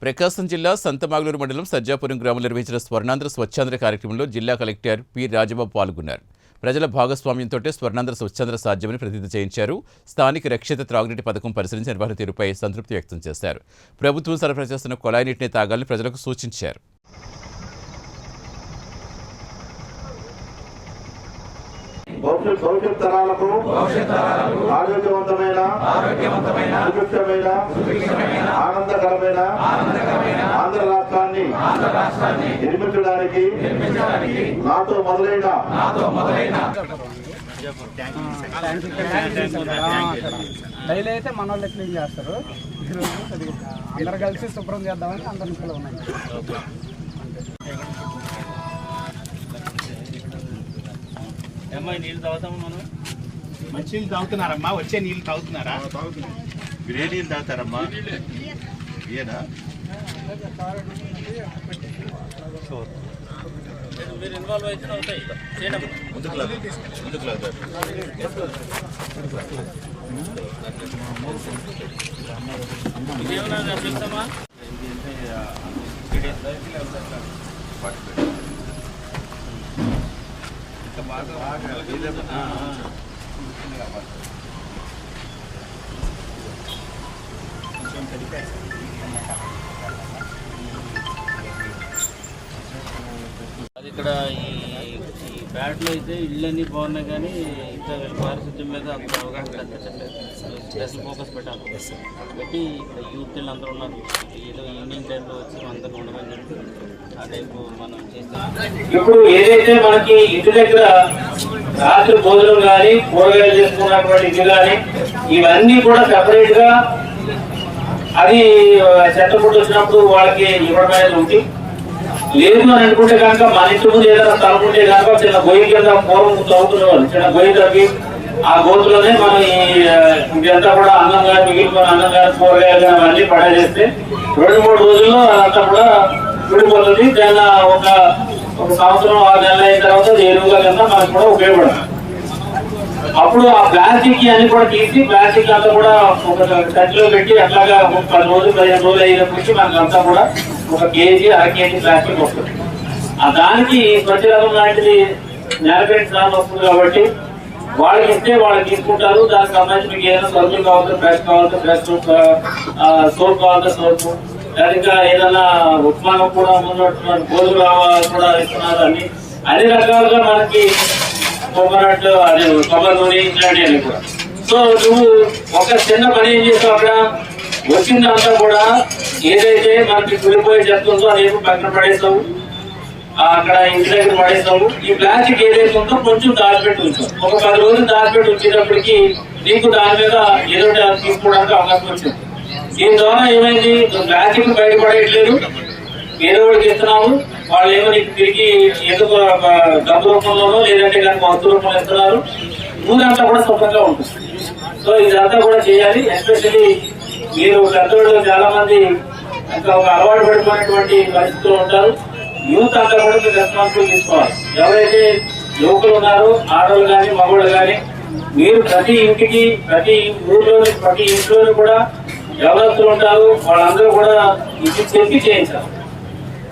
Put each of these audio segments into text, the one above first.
ప్రకాశం జిల్లా సంతమాగులూరు మండలం సజ్జాపురం గ్రామంలో నిర్వహించిన స్వర్ణాంధ్ర స్వచ్ఛాంధ్ర కార్యక్రమంలో జిల్లా కలెక్టర్ పి రాజబాబు పాల్గొన్నారు. ప్రజల భాగస్వామ్యంతో స్వర్ణాంధ్ర స్వచ్ఛాంధ్ర సాధ్యమని ప్రతిజ్ఞ చేయించారు. స్థానిక రక్షిత త్రాగునీటి పథకం పరిశీలించి నిర్వహణ తీరుపై సంతృప్తి వ్యక్తం చేశారు. ప్రభుత్వం సరఫరా చేస్తున్న కొళాయి నీటిని తాగాలని ప్రజలకు సూచించారు. భవిష్యత్ తరాలకు ఆరోగ్యవంతమైన సుభిక్షమైన ఆనందకరమైన ఆంధ్ర రాష్ట్రాన్ని నిర్మించడానికి నాతో మొదలైన డైలీ అయితే మన వాళ్ళు క్లీన్ చేస్తారు. అందరు కలిసి శుభ్రం చేద్దామని అందరి ఇంట్లో ఉన్నాయి. అమ్మాయి నీళ్ళు తాగుతామా? మనం మంచి నీళ్ళు తాగుతున్నారమ్మా. వచ్చే నీళ్ళు తాగుతున్నారా? మీరు ఏ నీళ్ళు తాగుతారమ్మా? ఏనా మీరు ఇన్వాల్వ్ అయితే అవుతాయి. ముందుకు లాగుతారు. ఇదేమన్నా చెప్తామా? అది ఇక్కడ ఈ బ్యాట్లో అయితే ఇళ్ళన్నీ బాగున్నాయి, కానీ ఇంకా పారిశుద్ధ్యం మీద అంత అవగాహన కనిపించట్లేదు. స్పెషల్ ఫోకస్ పెట్టాలి. పెట్టి ఇక్కడ యూత్ అందరూ ఉన్నారు. ఏదో ఈవినింగ్ టైంలో వచ్చి అందరూ ఉండమని చెప్పి ఆ టైపు మనం చేస్తాం. ఇప్పుడు ఏదైతే మనకి ఇంటి దగ్గర రాత్రి భోజనం కానీ కూరగాయలు చేసుకున్నటువంటి ఇది కానీ ఇవన్నీ కూడా సెపరేట్ గా అది చెత్త పుట్టు వచ్చినప్పుడు వాళ్ళకి ఇవ్వడం అనేది ఉంది. లేదు అని అనుకుంటే కనుక మన ఇంటి ముందు ఏదైనా తలుపుంటే కనుక చిన్న గొయ్యి కింద పూర్వం చదువుతునేవాళ్ళు. చిన్న గొయ్యి తగ్గి ఆ గోతులోనే మనం ఇదంతా కూడా అన్నం కానీ మిగిలిపోయిన అన్నం కానీ కూరగాయలు కానీ అవన్నీ పడేస్తే 2-3 రోజుల్లో అదంతా కూడా విడిపోతుంది. దాన్ని ఒక సంవత్సరం 6 నెలలు అయిన తర్వాత ఎరువుగా కింద మనకు కూడా ఉపయోగపడుతుంది. అప్పుడు ఆ ప్లాస్టిక్ అన్ని కూడా తీసి ప్లాస్టిక్ అంతా కూడా ఒక సంచిలో పెట్టి అట్లాగా 10 రోజులు 15 రోజులు అయినప్పటికీ మనకు అంతా కూడా 1 కేజీ 1/2 కేజీ ప్లాస్టిక్ వస్తుంది. దానికి స్వచ్ఛరకం లాంటిది నేలపెట్టి సార్ వస్తుంది కాబట్టి వాళ్ళకి ఇస్తే వాళ్ళు తీసుకుంటారు. దానికి సంబంధించి మీకు ఏదైనా సరుకులు కావాలంటే బ్రష్ కావాలంటే బ్రష్, సోప్ కావాలంటే సోప్, ఇంకా ఏదైనా ఉప్మానం కూడా ముందు గోధులు కూడా ఇస్తున్నారు. అన్ని రకాలుగా మనకి కోకోనట్ అది కొబ్బరి నూనె ఇట్లాంటివన్నీ కూడా. సో నువ్వు ఒక చిన్న పని ఏం చేస్తావు, అక్కడ వచ్చిందంతా కూడా ఏదైతే మనకి కుడిపోయి చెప్తుందో అదేమో పక్కన పడేస్తావు, అక్కడ ఇంటి దగ్గర పడేస్తావు. ఈ ప్లాస్టిక్ ఏదైతే ఉందో కొంచెం దాచిపెట్టి ఉంచావు. ఒక 10 రోజులు దాచిపెట్టి వచ్చేటప్పటికి నీకు దాని మీద ఏదో తీసుకోవడానికి అవకాశం వచ్చింది. దీని ద్వారా ఏమైంది, ప్లాస్టిక్ బయటపడేయట్లేదు, వేరే వాళ్ళకి ఇస్తున్నావు. వాళ్ళు ఏమో నీకు తిరిగి ఎందుకు డబ్బు రూపంలోనో లేదంటే కనుక వస్తు రూపంలో ఇస్తున్నారు. ఊరంతా కూడా శుభ్రంగా ఉంటుంది. సో ఇదంతా కూడా చేయాలి. ఎస్పెషల్లీ మీరు పెద్దవాళ్ళు చాలా మంది ఇంకా ఒక అలవాటు పడిపోయినటువంటి పరిస్థితులు ఉంటారు. యూత్ అంతా కూడా మీరు రెస్పాన్సిబిలిటీ తీసుకోవాలి. ఎవరైతే యువకులు ఉన్నారో ఆడవాళ్ళు కానీ మగవాళ్ళు కానీ మీరు ప్రతి ఇంటికి ప్రతి ఊర్లోని ప్రతి ఇంట్లోనూ కూడా ఎవరస్తులు ఉంటారు, వాళ్ళందరూ కూడా ఇది చెప్పి చేయించాలి.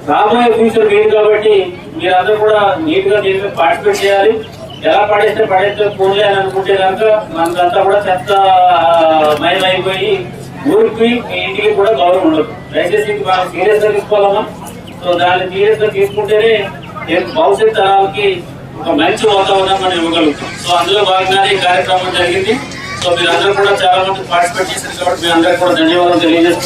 రాబోయే ఫ్యూచర్ మీరు కాబట్టి మీరందరూ కూడా నీట్ గా దీని మీద పార్టిసిపేట్ చేయాలి. ఎలా పడేస్తే పోలే అని అనుకుంటే కనుక మనకంతా కూడా చెత్త మయమైపోయి ఊరికి మీ ఇంటికి కూడా గౌరవం ఉండదు. దయచేసి మనం సీరియస్ గా తీసుకోవాలమ్మా. సో దాన్ని సీరియస్ గా తీసుకుంటేనే భవిష్యత్ తరాలకి ఒక మంచి వాతావరణం మనం ఇవ్వగలుగుతాం. సో అందులో భాగంగానే ఈ కార్యక్రమం జరిగింది. సో మీరందరూ కూడా చాలా మంది పార్టిసిపేట్ చేశారు కాబట్టి మీ అందరికీ కూడా ధన్యవాదాలు తెలియజేసుకుంటాం.